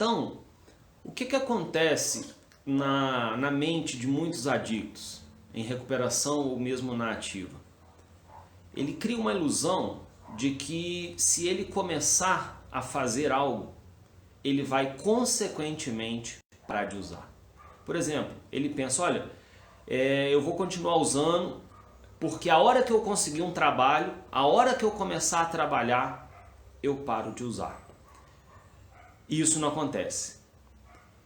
Então, o que acontece na mente de muitos adictos, em recuperação ou mesmo na ativa? Ele cria uma ilusão de que se ele começar a fazer algo, ele vai consequentemente parar de usar. Por exemplo, ele pensa, olha, eu vou continuar usando porque a hora que eu conseguir um trabalho, a hora que eu começar a trabalhar, eu paro de usar. E isso não acontece.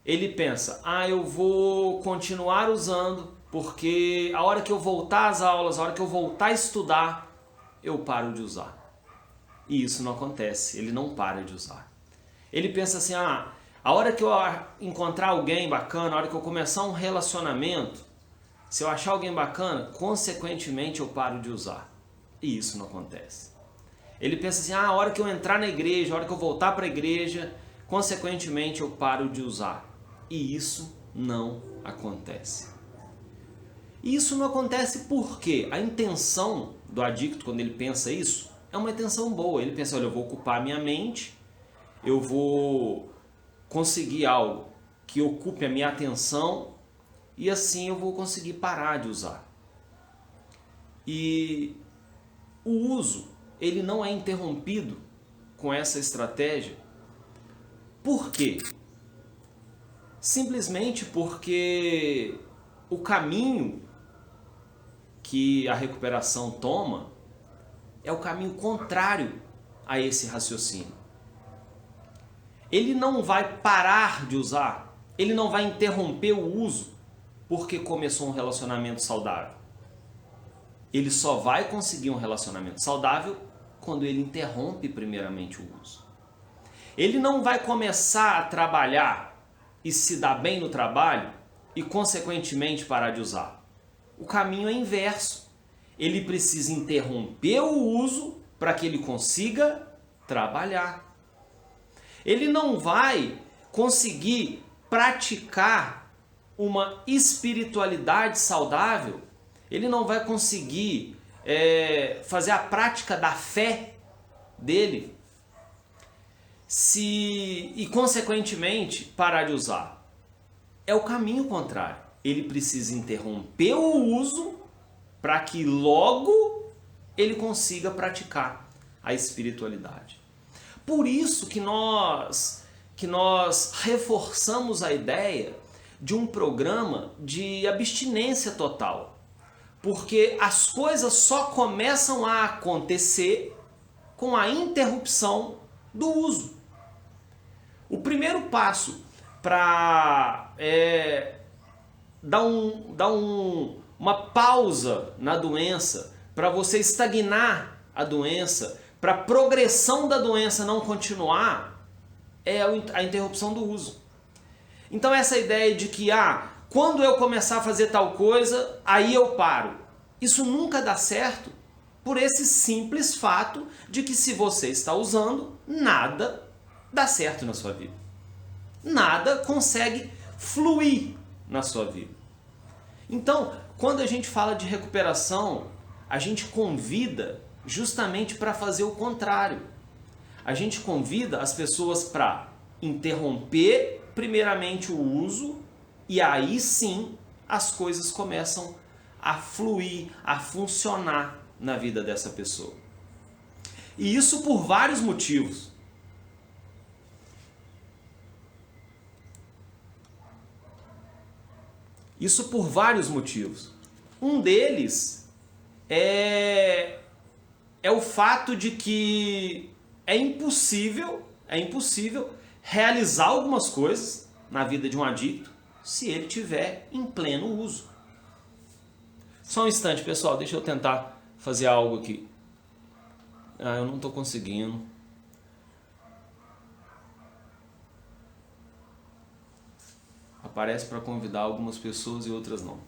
Ele pensa, eu vou continuar usando porque a hora que eu voltar às aulas, a hora que eu voltar a estudar, eu paro de usar. E isso não acontece, ele não para de usar. Ele pensa assim, a hora que eu encontrar alguém bacana, a hora que eu começar um relacionamento, se eu achar alguém bacana, consequentemente eu paro de usar. E isso não acontece. Ele pensa assim, a hora que eu entrar na igreja, a hora que eu voltar para a igreja, consequentemente eu paro de usar. E isso não acontece. E isso não acontece porque a intenção do adicto, quando ele pensa isso, é uma intenção boa. Ele pensa, olha, eu vou ocupar a minha mente, eu vou conseguir algo que ocupe a minha atenção e assim eu vou conseguir parar de usar. E o uso, ele não é interrompido com essa estratégia. Por quê? Simplesmente porque o caminho que a recuperação toma é o caminho contrário a esse raciocínio. Ele não vai parar de usar, ele não vai interromper o uso porque começou um relacionamento saudável. Ele só vai conseguir um relacionamento saudável quando ele interrompe primeiramente o uso. Ele não vai começar a trabalhar e se dar bem no trabalho e consequentemente parar de usar. O caminho é inverso. Ele precisa interromper o uso para que ele consiga trabalhar. Ele não vai conseguir praticar uma espiritualidade saudável, ele não vai conseguir fazer a prática da fé dele e consequentemente parar de usar. É o caminho contrário. Ele precisa interromper o uso para que logo ele consiga praticar a espiritualidade. Por isso que nós reforçamos a ideia de um programa de abstinência total. Porque as coisas só começam a acontecer com a interrupção do uso. O primeiro passo para dar uma pausa na doença, para você estagnar a doença, para a progressão da doença não continuar, é a interrupção do uso. Então essa ideia de que quando eu começar a fazer tal coisa, aí eu paro. Isso nunca dá certo por esse simples fato de que se você está usando, nada dá certo na sua vida. Nada consegue fluir na sua vida. Então, quando a gente fala de recuperação, a gente convida justamente para fazer o contrário. A gente convida as pessoas para interromper primeiramente o uso e aí sim as coisas começam a fluir, a funcionar na vida dessa pessoa. E isso por vários motivos. Isso por vários motivos. Um deles é o fato de que é impossível realizar algumas coisas na vida de um adicto se ele tiver em pleno uso. Só um instante, pessoal, deixa eu tentar fazer algo aqui. Eu não estou conseguindo. Aparece para convidar algumas pessoas e outras não.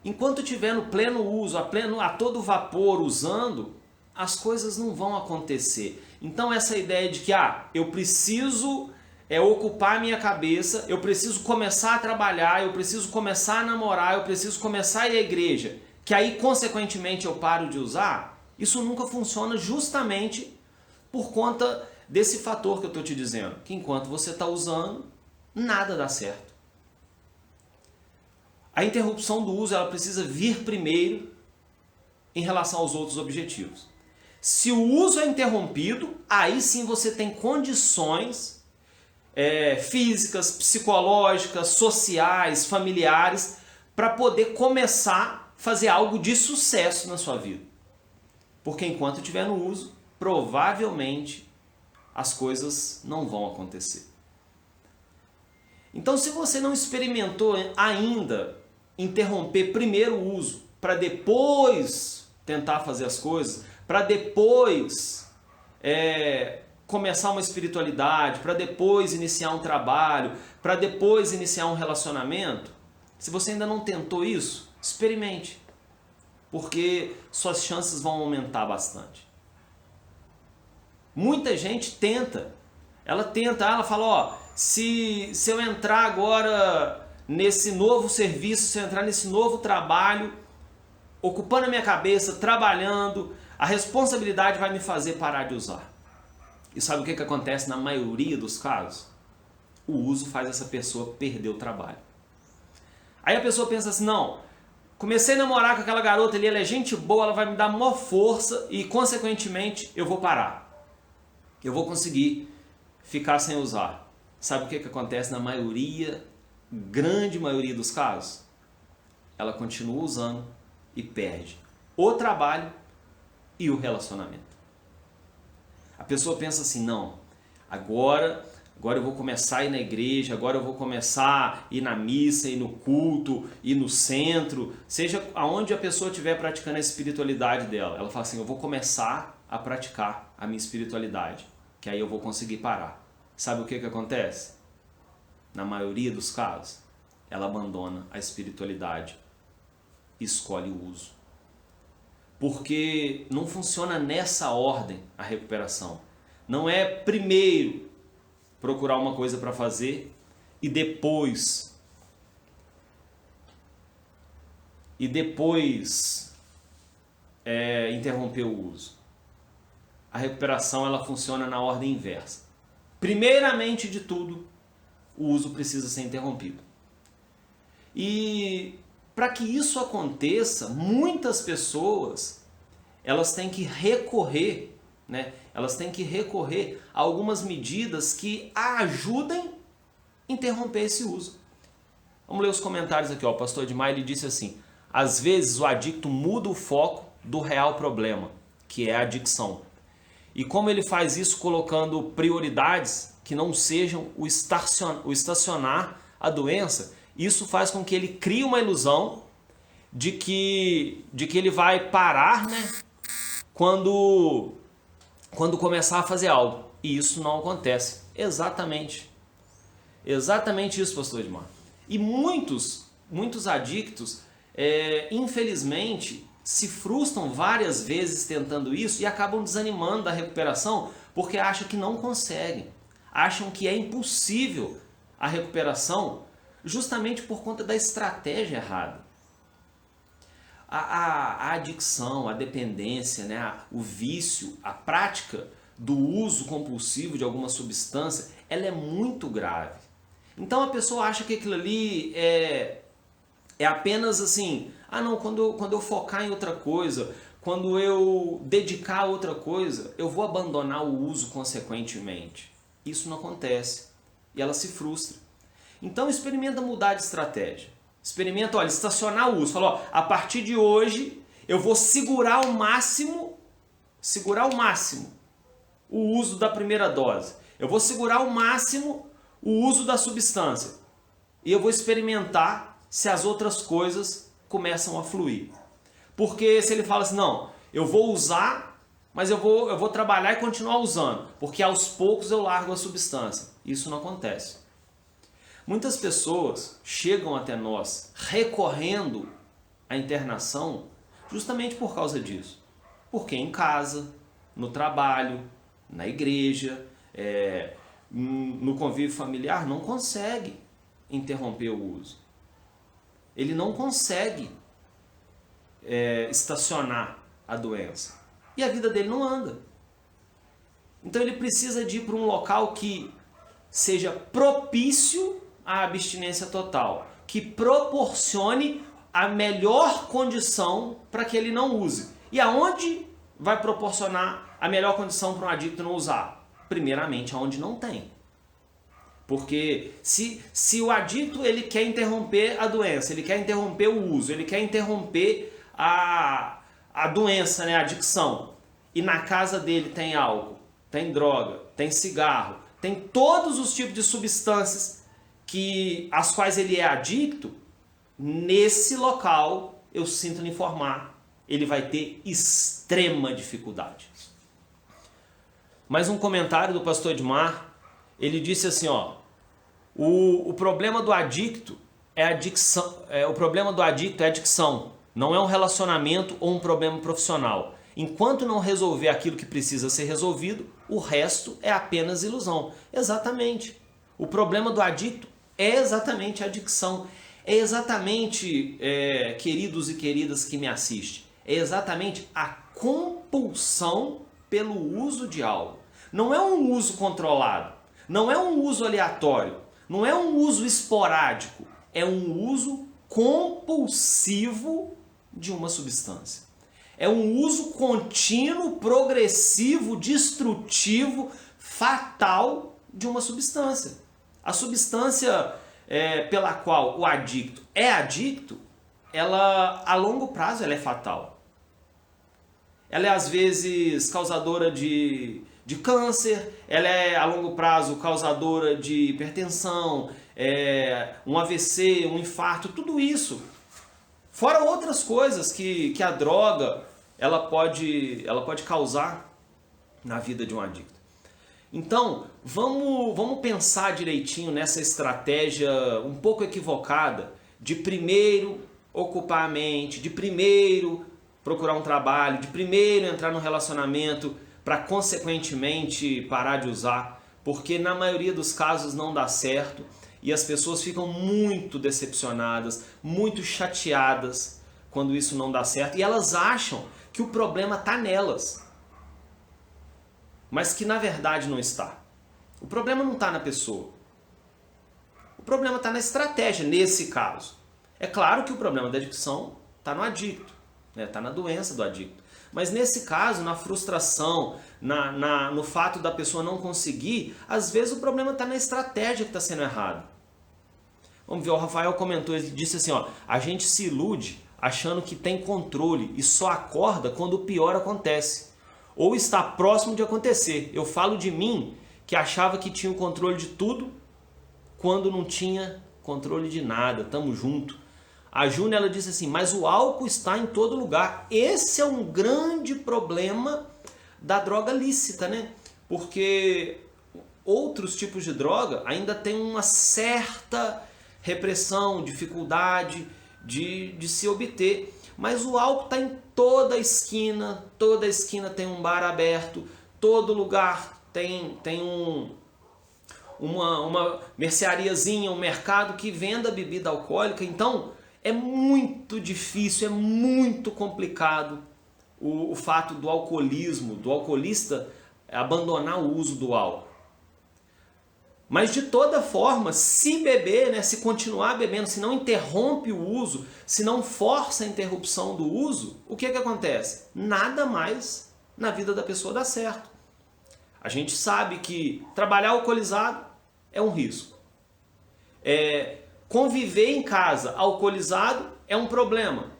Enquanto estiver no pleno uso, a todo vapor usando, as coisas não vão acontecer. Então essa ideia de que eu preciso ocupar a minha cabeça, eu preciso começar a trabalhar, eu preciso começar a namorar, eu preciso começar a ir à igreja, que aí consequentemente eu paro de usar, isso nunca funciona justamente por conta desse fator que eu estou te dizendo, que enquanto você está usando, nada dá certo. A interrupção do uso ela precisa vir primeiro em relação aos outros objetivos. Se o uso é interrompido, aí sim você tem condições físicas, psicológicas, sociais, familiares, para poder começar a fazer algo de sucesso na sua vida. Porque enquanto estiver no uso, provavelmente as coisas não vão acontecer. Então, se você não experimentou ainda interromper primeiro o uso, para depois tentar fazer as coisas, para depois começar uma espiritualidade, para depois iniciar um trabalho, para depois iniciar um relacionamento, se você ainda não tentou isso, experimente, porque suas chances vão aumentar bastante. Muita gente tenta, ela fala, ó, se eu entrar agora nesse novo serviço, se eu entrar nesse novo trabalho, ocupando a minha cabeça, trabalhando, a responsabilidade vai me fazer parar de usar. E sabe o que acontece na maioria dos casos? O uso faz essa pessoa perder o trabalho. Aí a pessoa pensa assim, não, comecei a namorar com aquela garota ali, ela é gente boa, ela vai me dar maior força e consequentemente eu vou parar. Eu vou conseguir ficar sem usar. Sabe o que acontece na maioria, grande maioria dos casos? Ela continua usando e perde o trabalho e o relacionamento. A pessoa pensa assim, não, agora eu vou começar a ir na igreja, agora eu vou começar a ir na missa, ir no culto, ir no centro, seja aonde a pessoa estiver praticando a espiritualidade dela. Ela fala assim, eu vou começar a praticar a minha espiritualidade, que aí eu vou conseguir parar. Sabe o que acontece? Na maioria dos casos, ela abandona a espiritualidade e escolhe o uso. Porque não funciona nessa ordem a recuperação. Não é primeiro procurar uma coisa para fazer e depois interromper o uso. A recuperação ela funciona na ordem inversa. Primeiramente de tudo, o uso precisa ser interrompido. E para que isso aconteça, muitas pessoas elas têm que recorrer, Elas têm que recorrer a algumas medidas que ajudem a interromper esse uso. Vamos ler os comentários aqui, ó. O pastor Edmar ele disse assim: às vezes o adicto muda o foco do real problema, que é a adicção. E como ele faz isso colocando prioridades que não sejam o estacionar a doença, isso faz com que ele crie uma ilusão de que ele vai parar, quando começar a fazer algo. E isso não acontece. Exatamente isso, pastor Edmar. E muitos adictos, infelizmente, se frustram várias vezes tentando isso e acabam desanimando da recuperação porque acham que não conseguem. Acham que é impossível a recuperação justamente por conta da estratégia errada. A adicção, a dependência, o vício, a prática do uso compulsivo de alguma substância, ela é muito grave. Então a pessoa acha que aquilo ali é apenas assim, não, quando eu focar em outra coisa, quando eu dedicar a outra coisa, eu vou abandonar o uso consequentemente. Isso não acontece e ela se frustra. Então experimenta mudar de estratégia. Experimenta, estacionar o uso. Fala, a partir de hoje eu vou segurar ao máximo o uso da primeira dose. Eu vou segurar ao máximo o uso da substância. E eu vou experimentar se as outras coisas começam a fluir. Porque se ele fala assim, não, eu vou usar, mas eu vou trabalhar e continuar usando, porque aos poucos eu largo a substância. Isso não acontece. Muitas pessoas chegam até nós recorrendo à internação justamente por causa disso. Porque em casa, no trabalho, na igreja, no convívio familiar, não consegue interromper o uso. Ele não consegue estacionar a doença. E a vida dele não anda. Então ele precisa de ir para um local que seja propício à abstinência total, que proporcione a melhor condição para que ele não use. E aonde vai proporcionar a melhor condição para um adicto não usar? Primeiramente, aonde não tem. Porque se o adicto ele quer interromper a doença, ele quer interromper o uso, ele quer interromper a doença, né, a adicção, e na casa dele tem álcool, tem droga, tem cigarro, tem todos os tipos de substâncias às quais ele é adicto, nesse local, eu sinto lhe informar, ele vai ter extrema dificuldade. Mais um comentário do pastor Edmar, ele disse assim, ó, o problema do adicto é adicção, o problema do adicto é adicção, não é um relacionamento ou um problema profissional. Enquanto não resolver aquilo que precisa ser resolvido, o resto é apenas ilusão. Exatamente. O problema do adicto é exatamente a adicção. É exatamente, queridos e queridas que me assistem, é exatamente a compulsão pelo uso de algo. Não é um uso controlado, não é um uso aleatório, não é um uso esporádico, é um uso compulsivo de uma substância. É um uso contínuo, progressivo, destrutivo, fatal de uma substância. A substância pela qual o adicto é adicto, ela a longo prazo ela é fatal. Ela é às vezes causadora de câncer, ela é a longo prazo causadora de hipertensão, um AVC, um infarto, tudo isso. Fora outras coisas que a droga ela pode causar na vida de um adicto. Então, vamos pensar direitinho nessa estratégia um pouco equivocada de primeiro ocupar a mente, de primeiro procurar um trabalho, de primeiro entrar num relacionamento para consequentemente parar de usar, porque na maioria dos casos não dá certo e as pessoas ficam muito decepcionadas, muito chateadas quando isso não dá certo e elas acham que o problema está nelas. Mas que na verdade não está. O problema não está na pessoa. O problema está na estratégia, nesse caso. É claro que o problema da adicção está no adicto, está na doença do adicto. Mas nesse caso, na frustração, no fato da pessoa não conseguir, às vezes o problema está na estratégia que está sendo errada. Vamos ver, o Rafael comentou, ele disse assim, ó, a gente se ilude achando que tem controle e só acorda quando o pior acontece. Ou está próximo de acontecer. Eu falo de mim, que achava que tinha o controle de tudo, quando não tinha controle de nada. Tamo junto. A Júnia, ela disse assim, mas o álcool está em todo lugar. Esse é um grande problema da droga lícita, né? Porque outros tipos de droga ainda tem uma certa repressão, dificuldade de se obter. Mas o álcool está em toda esquina tem um bar aberto, todo lugar tem uma merceariazinha, um mercado que venda bebida alcoólica. Então é muito difícil, é muito complicado o fato do alcoolismo, do alcoolista abandonar o uso do álcool. Mas de toda forma, se beber, né, se continuar bebendo, se não interrompe o uso, se não força a interrupção do uso, o que acontece? Nada mais na vida da pessoa dá certo. A gente sabe que trabalhar alcoolizado é um risco. Conviver em casa alcoolizado é um problema,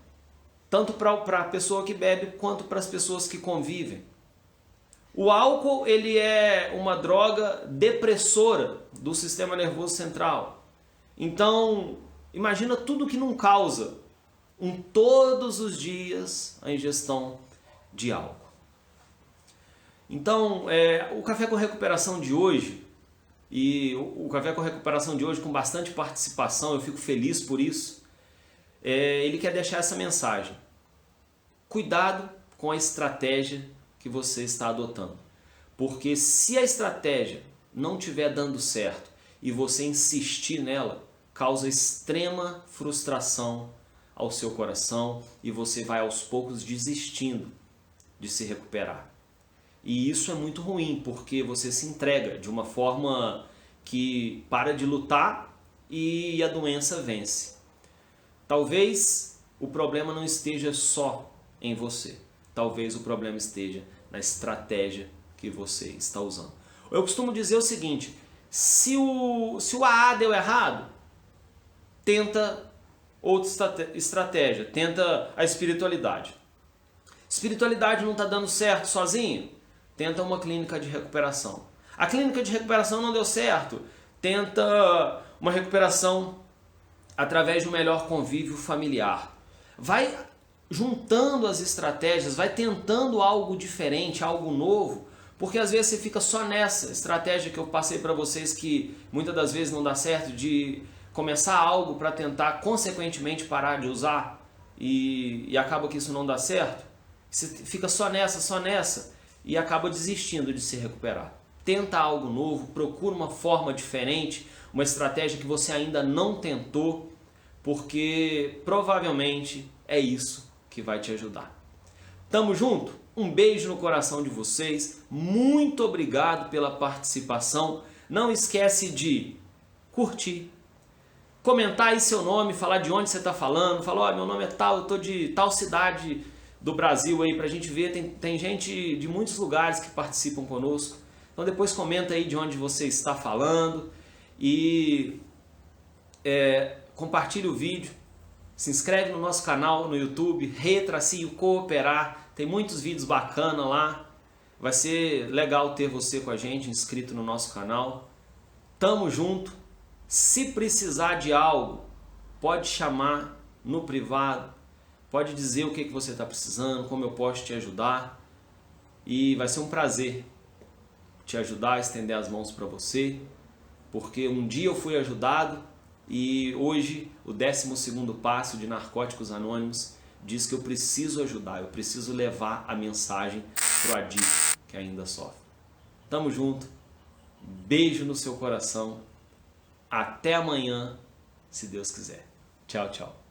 tanto para a pessoa que bebe quanto para as pessoas que convivem. O álcool ele é uma droga depressora do sistema nervoso central. Então, imagina tudo que não causa todos os dias a ingestão de álcool. Então, o Café com Recuperação de hoje, e o Café com Recuperação de hoje com bastante participação, eu fico feliz por isso, ele quer deixar essa mensagem. Cuidado com a estratégia que você está adotando. Porque se a estratégia não estiver dando certo e você insistir nela, causa extrema frustração ao seu coração e você vai aos poucos desistindo de se recuperar. E isso é muito ruim, porque você se entrega de uma forma que para de lutar e a doença vence. Talvez o problema não esteja só em você. Talvez o problema esteja na estratégia que você está usando. Eu costumo dizer o seguinte: se o AA deu errado, tenta outra estratégia, tenta a espiritualidade. Espiritualidade não está dando certo sozinho? Tenta uma clínica de recuperação. A clínica de recuperação não deu certo? Tenta uma recuperação através de um melhor convívio familiar. Vai juntando as estratégias, vai tentando algo diferente, algo novo, porque às vezes você fica só nessa estratégia que eu passei para vocês, que muitas das vezes não dá certo, de começar algo para tentar consequentemente parar de usar e acaba que isso não dá certo. Você fica só nessa e acaba desistindo de se recuperar. Tenta algo novo, procura uma forma diferente, uma estratégia que você ainda não tentou, porque provavelmente é isso que vai te ajudar. Tamo junto? Um beijo no coração de vocês, muito obrigado pela participação. Não esquece de curtir, comentar aí seu nome, falar de onde você está falando, falar, ó, meu nome é tal, eu tô de tal cidade do Brasil aí, pra gente ver, tem gente de muitos lugares que participam conosco. Então depois comenta aí de onde você está falando e compartilhe o vídeo, se inscreve no nosso canal no YouTube, Re-Cooperar, tem muitos vídeos bacanas lá, vai ser legal ter você com a gente, inscrito no nosso canal. Tamo junto, se precisar de algo, pode chamar no privado, pode dizer o que você está precisando, como eu posso te ajudar, e vai ser um prazer te ajudar, estender as mãos para você, porque um dia eu fui ajudado e hoje o 12º passo de Narcóticos Anônimos diz que eu preciso ajudar, eu preciso levar a mensagem pro adicto que ainda sofre. Tamo junto, beijo no seu coração, até amanhã, se Deus quiser. Tchau, tchau.